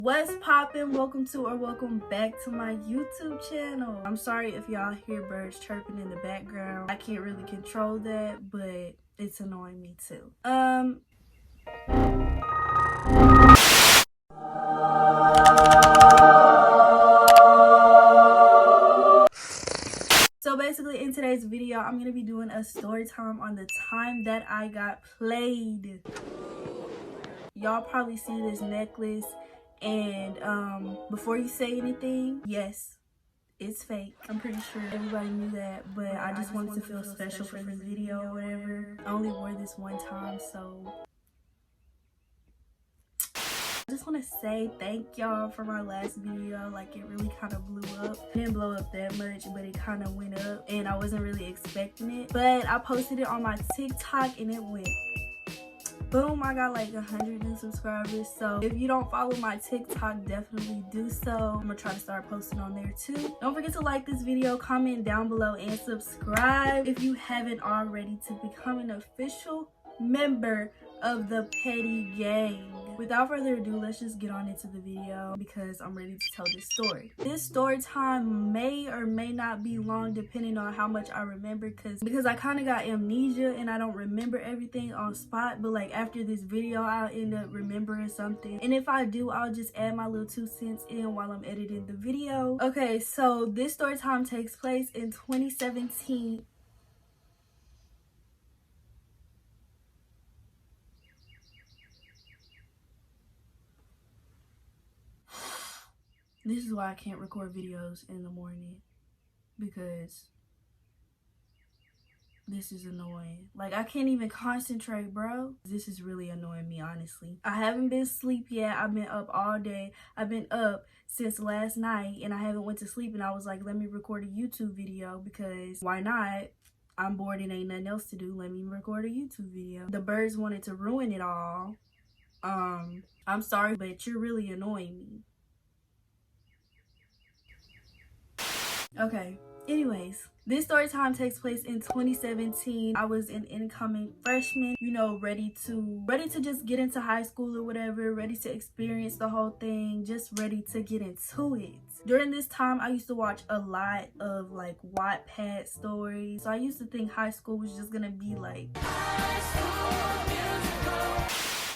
What's poppin'? Welcome to or welcome back to my YouTube channel. I'm sorry if y'all hear birds chirping in the background. I can't really control that, but it's annoying me too. So basically in today's video, I'm gonna be doing a story time on the time that I got played. Y'all probably see this necklace, and before you say anything, yes, it's fake. I'm pretty sure everybody knew that, but I just wanted to feel special for this video or whatever. I only wore this one time, so I just want to say thank y'all for my last video. Like, it really kind of blew up. It didn't blow up that much, but it kind of went up, and I wasn't really expecting it. But I posted it on my TikTok and it went boom. I got like 100 subscribers. So if you don't follow my TikTok, definitely do so. I'm gonna try to start posting on there too. Don't forget to like this video, comment down below, and subscribe if you haven't already to become an official member of the Petty Gang. Without further ado, let's just get on into the video because I'm ready to tell this story. This story time may or may not be long depending on how much I remember, because I kind of got amnesia and I don't remember everything on spot, but like after this video I'll end up remembering something, and if I do, I'll just add my little 2 cents in while I'm editing the video. Okay, so this story time takes place in 2017. This is why I can't record videos in the morning, because this is annoying. Like, I can't even concentrate, bro. This is really annoying me, honestly. I haven't been asleep yet. I've been up all day. I've been up since last night and I haven't went to sleep, and I was like, let me record a YouTube video because why not? I'm bored and ain't nothing else to do. Let me record a YouTube video. The birds wanted to ruin it all. I'm sorry, but you're really annoying me. Okay, anyways, this story time takes place in 2017. I was an incoming freshman, you know, ready to just get into high school or whatever, ready to experience the whole thing, just ready to get into it. During this time, I used to watch a lot of like Wattpad stories. So I used to think high school was just gonna be like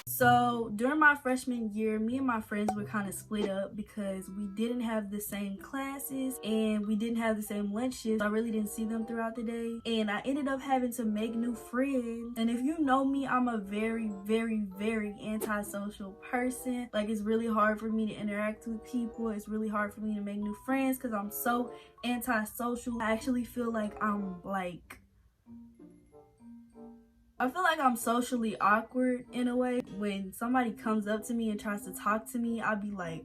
So during my freshman year, me and my friends were kind of split up because we didn't have the same classes and we didn't have the same lunch shifts. I really didn't see them throughout the day, and I ended up having to make new friends. And if you know me, I'm a very, very, very antisocial person. Like, it's really hard for me to interact with people. It's really hard for me to make new friends because I'm so antisocial. I actually feel like I'm socially awkward in a way. When somebody comes up to me and tries to talk to me, I'll be like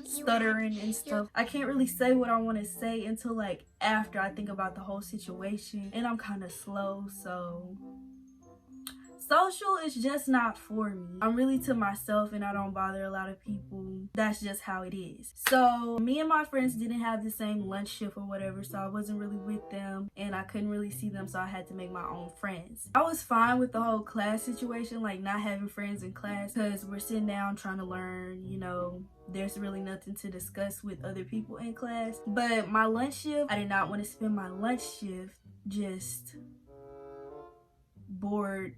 stuttering and stuff. I can't really say what I want to say until like after I think about the whole situation, and I'm kind of slow, so social is just not for me. I'm really to myself and I don't bother a lot of people. That's just how it is. So me and my friends didn't have the same lunch shift or whatever, so I wasn't really with them and I couldn't really see them, so I had to make my own friends. I was fine with the whole class situation, like not having friends in class, because we're sitting down trying to learn, you know, there's really nothing to discuss with other people in class. But my lunch shift, I did not want to spend my lunch shift just bored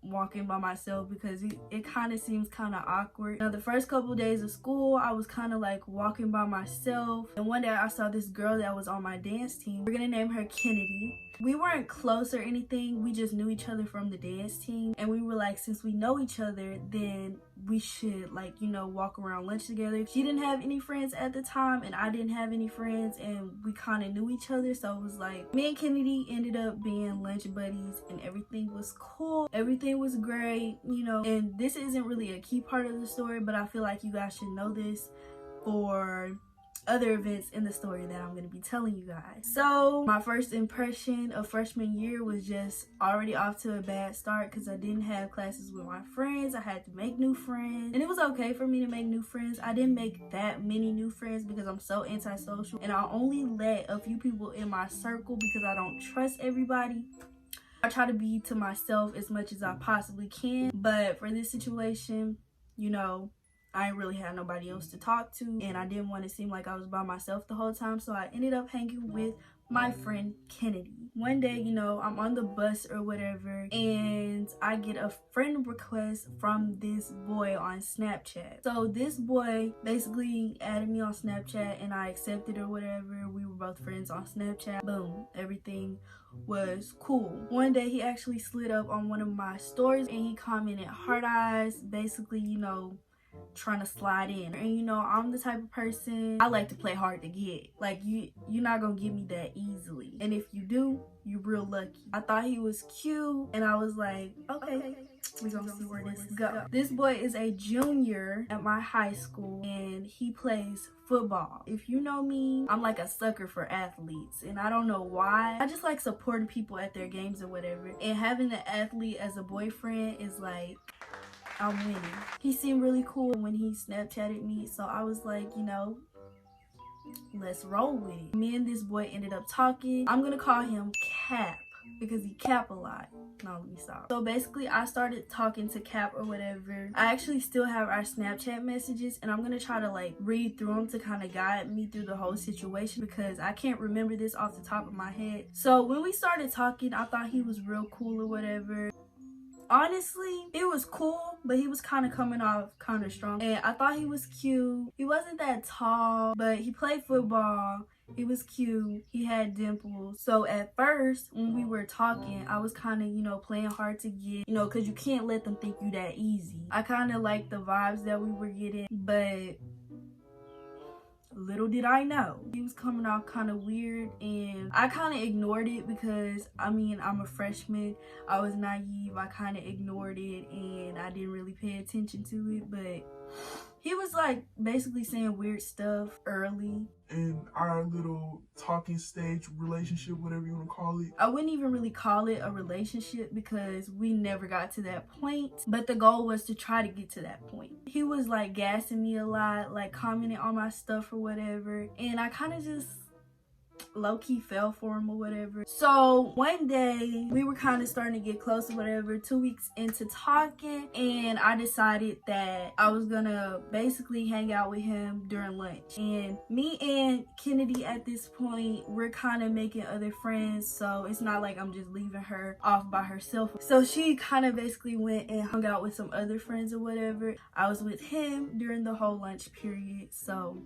walking by myself, because it kind of seems kind of awkward. Now, the first couple of days of school, I was kind of like walking by myself, and one day I saw this girl that was on my dance team. We're gonna name her Kennedy. We weren't close or anything, we just knew each other from the dance team, and we were like, since we know each other, then we should, like, you know, walk around lunch together. She didn't have any friends at the time and I didn't have any friends, and we kind of knew each other, so it was like me and Kennedy ended up being lunch buddies, and everything was cool, everything was great, you know. And this isn't really a key part of the story, but I feel like you guys should know this for other events in the story that I'm going to be telling you guys. So my first impression of freshman year was just already off to a bad start because I didn't have classes with my friends. I had to make new friends, and it was okay for me to make new friends. I didn't make that many new friends because I'm so antisocial, and I only let a few people in my circle because I don't trust everybody. I try to be to myself as much as I possibly can, but for this situation, you know, I ain't really had nobody else to talk to, and I didn't want to seem like I was by myself the whole time, so I ended up hanging with my friend Kennedy. One day, you know, I'm on the bus or whatever, and I get a friend request from this boy on Snapchat. So this boy basically added me on Snapchat, and I accepted or whatever. We were both friends on Snapchat. Boom, everything was cool. One day he actually slid up on one of my stories, and he commented heart eyes, basically, you know, trying to slide in. And you know, I'm the type of person, I like to play hard to get. Like, you're not gonna get me that easily, and if you do, you're real lucky. I thought he was cute, and I was like, okay, we're gonna see where this goes. This boy is a junior at my high school, and he plays football. If you know me, I'm like a sucker for athletes, and I don't know why. I just like supporting people at their games or whatever, and having an athlete as a boyfriend is like, I'm winning. He seemed really cool when he Snapchatted me, so I was like, you know, let's roll with it. Me and this boy ended up talking. I'm gonna call him Cap because he cap a lot. No, let me stop. So basically, I started talking to Cap or whatever. I actually still have our Snapchat messages, and I'm gonna try to like read through them to kind of guide me through the whole situation because I can't remember this off the top of my head. So when we started talking, I thought he was real cool or whatever. Honestly, it was cool, but he was kind of coming off kind of strong, and I thought he was cute. He wasn't that tall, but he played football. He was cute. He had dimples. So at first, when we were talking, I was kind of, you know, playing hard to get, you know, because you can't let them think you that easy. I kind of liked the vibes that we were getting, but little did I know he was coming off kind of weird, and I kind of ignored it because, I mean, I'm a freshman. I was naive. I kind of ignored it, and I didn't really pay attention to it, but he was like basically saying weird stuff early in our little talking stage relationship, whatever you want to call it. I wouldn't even really call it a relationship because we never got to that point, but the goal was to try to get to that point. He was like gassing me a lot, like commenting on my stuff or whatever, and I kind of just low-key fell for him or whatever. So one day we were kind of starting to get close or whatever, 2 weeks into talking, and I decided that I was gonna basically hang out with him during lunch. And me and Kennedy at this point, we're kind of making other friends, so it's not like I'm just leaving her off by herself. So she kind of basically went and hung out with some other friends or whatever. I was with him during the whole lunch period, so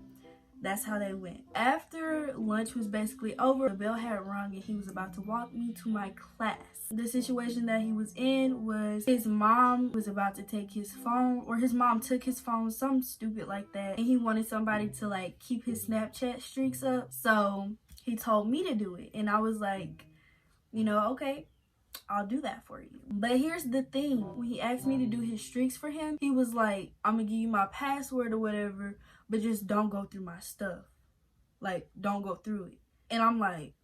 that's how they went. After lunch was basically over, the bell had rung and he was about to walk me to my class. The situation that he was in was his mom was about to take his phone, or his mom took his phone, something stupid like that, and he wanted somebody to like keep his Snapchat streaks up. So he told me to do it, and I was like, you know, okay, I'll do that for you. But here's the thing, when he asked me to do his streaks for him, he was like, I'm gonna give you my password or whatever, but just don't go through my stuff. Like, don't go through it. And I'm like,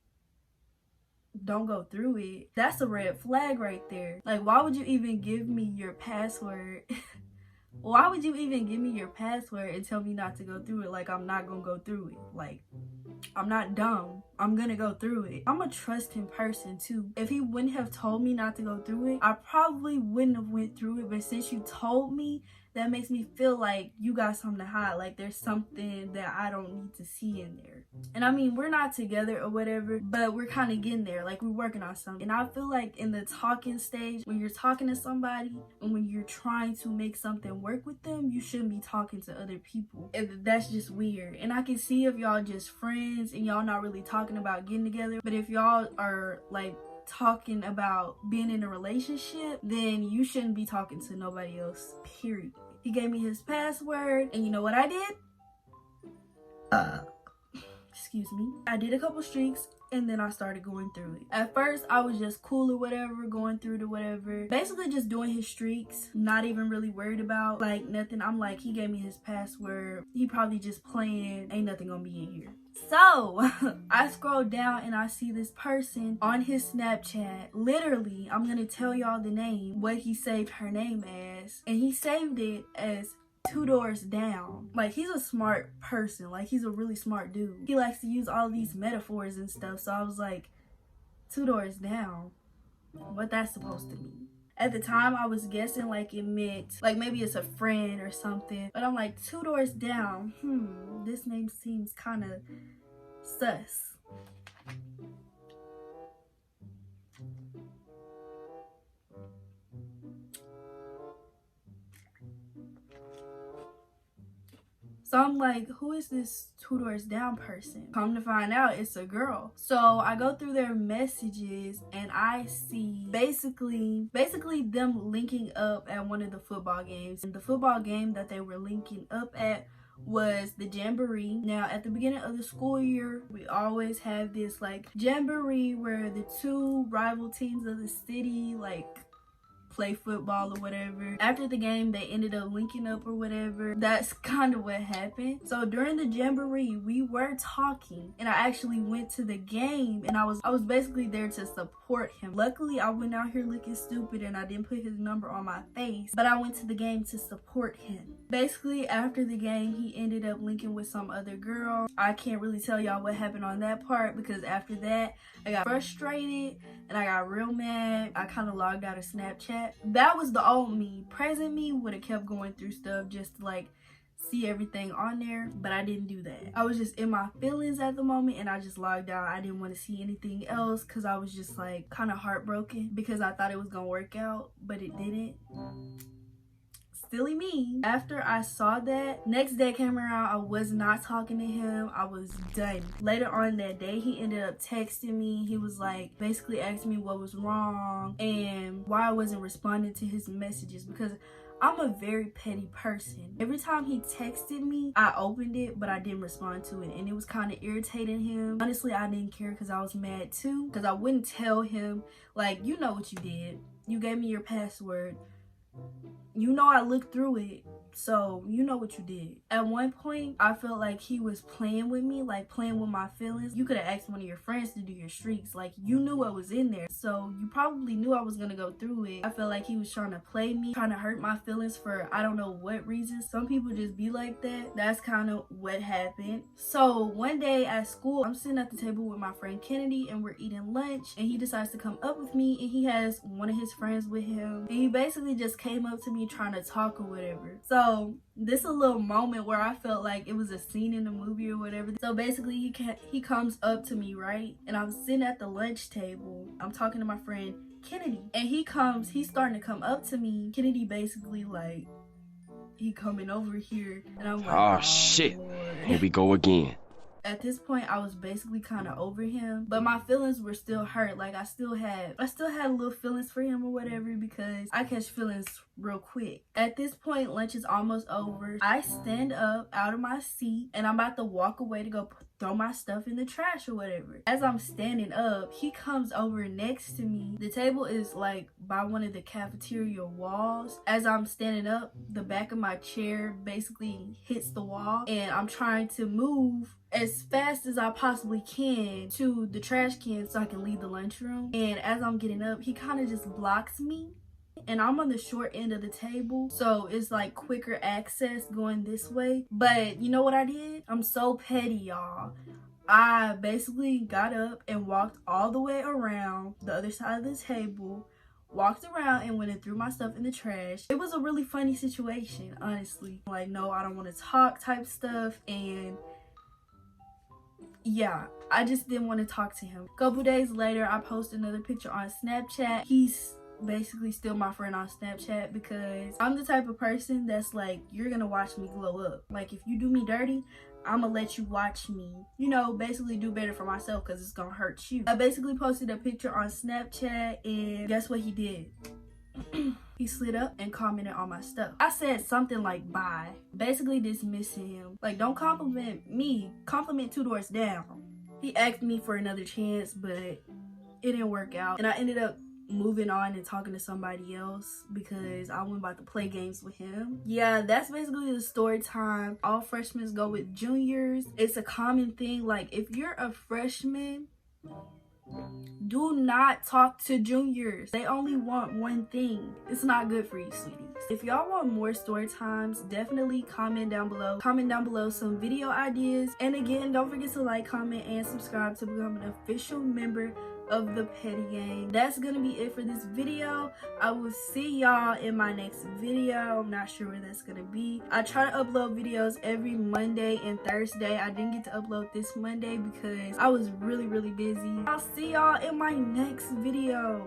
don't go through it? That's a red flag right there. Like, why would you even give me your password? Why would you even give me your password and tell me not to go through it? Like, I'm not gonna go through it. Like, I'm not dumb. I'm gonna go through it. I'm a trusting person too. If he wouldn't have told me not to go through it, I probably wouldn't have went through it. But since you told me, that makes me feel like you got something to hide. Like there's something that I don't need to see in there. And I mean, we're not together or whatever, but we're kind of getting there. Like we're working on something. And I feel like in the talking stage, when you're talking to somebody and when you're trying to make something work with them, you shouldn't be talking to other people. And that's just weird. And I can see if y'all just friends and y'all not really talking about getting together. But if y'all are like talking about being in a relationship, then you shouldn't be talking to nobody else, period. He gave me his password, and you know what I did? Excuse me. I did a couple streaks, and then I started going through it. At first, I was just cool or whatever, going through to whatever. Basically just doing his streaks, not even really worried about like nothing. I'm like, he gave me his password. He probably just playing. Ain't nothing gonna be in here. So I scroll down and I see this person on his Snapchat. Literally, I'm gonna tell y'all the name, what he saved her name as. And he saved it as 2 doors down. Like, he's a smart person. Like, he's a really smart dude. He likes to use all these metaphors and stuff. So I was like, 2 doors down, what that's supposed to mean? At the time, I was guessing like it meant like maybe it's a friend or something. But I'm like, 2 doors down. This name seems kind of sus. So I'm like, who is this 2 doors down person? Come to find out, it's a girl. So I go through their messages and I see basically them linking up at one of the football games. And the football game that they were linking up at was the jamboree. Now at the beginning of the school year, we always have this like jamboree where the 2 rival teams of the city like play football or whatever. After the game, they ended up linking up or whatever. That's kind of what happened. So during the jamboree, we were talking and I actually went to the game and I was basically there to support him. Luckily, I went out here looking stupid and I didn't put his number on my face, but I went to the game to support him. Basically, after the game, he ended up linking with some other girl. I can't really tell y'all what happened on that part because after that, I got frustrated and I got real mad. I kind of logged out of Snapchat. That was the old me. Present me would have kept going through stuff just to like see everything on there, but I didn't do that. I was just in my feelings at the moment and I just logged out. I didn't want to see anything else because I was just like kind of heartbroken because I thought it was gonna work out, but it didn't. Silly me. After I saw that, next day came around, I was not talking to him. I was done. Later on that day, he ended up texting me. He was like basically asking me what was wrong and why I wasn't responding to his messages because I'm a very petty person. Every time he texted me, I opened it, but I didn't respond to it. And it was kind of irritating him. Honestly, I didn't care because I was mad too. Because I wouldn't tell him, like, you know what you did. You gave me your password. You know I looked through it, so you know what you did. At one point, I felt like he was playing with me, like playing with my feelings. You could have asked one of your friends to do your streaks. Like, you knew what was in there, so you probably knew I was gonna go through it. I felt like he was trying to play me, trying to hurt my feelings for I don't know what reason. Some people just be like that. That's kind of what happened. So one day at school, I'm sitting at the table with my friend Kennedy and we're eating lunch and he decides to come up with me and he has one of his friends with him and he basically just came up to me trying to talk or whatever. So this a little moment where I felt like it was a scene in the movie or whatever. So basically he comes up to me, right? And I'm sitting at the lunch table. I'm talking to my friend Kennedy and he's starting to come up to me. Kennedy basically like he coming over here and I'm like, oh shit, Lord. Here we go again. At this point, I was basically kind of over him, but my feelings were still hurt. Like I still had little feelings for him or whatever because I catch feelings real quick. At this point, lunch is almost over. I stand up out of my seat and I'm about to walk away to go throw my stuff in the trash or whatever. As I'm standing up, he comes over next to me. The table is like by one of the cafeteria walls. As I'm standing up, the back of my chair basically hits the wall and I'm trying to move as fast as I possibly can to the trash can so I can leave the lunchroom. And as I'm getting up, he kind of just blocks me. And I'm on the short end of the table, so it's like quicker access going this way. But you know what I did? I'm so petty, y'all. I basically got up and walked all the way around the other side of the table, walked around and went and threw my stuff in the trash. It was a really funny situation, honestly. Like, no, I don't want to talk type stuff. And yeah, I just didn't want to talk to him. A couple days later, I posted another picture on Snapchat. He's basically still my friend on Snapchat because I'm the type of person that's like, you're gonna watch me glow up. Like, if you do me dirty, I'm gonna let you watch me, you know, basically do better for myself because it's gonna hurt you. I basically posted a picture on Snapchat and guess what he did? He slid up and commented on my stuff. I said something like bye, basically dismissing him. Like, don't compliment me, compliment 2 doors down. He asked me for another chance, but it didn't work out and I ended up moving on and talking to somebody else because I wasn't about to play games with him. Yeah, that's basically the story time. All freshmen go with juniors. It's a common thing. Like, if you're a freshman, do not talk to juniors. They only want one thing. It's not good for you, sweeties. If y'all want more story times, definitely comment down below. Comment down below some video ideas. And again, don't forget to like, comment, and subscribe to become an official member of the petty gang. That's gonna be it for this video. I will see y'all in my next video. I'm not sure where that's gonna be. I try to upload videos every Monday and Thursday. I didn't get to upload this Monday because I was really busy. I'll see y'all in my next video.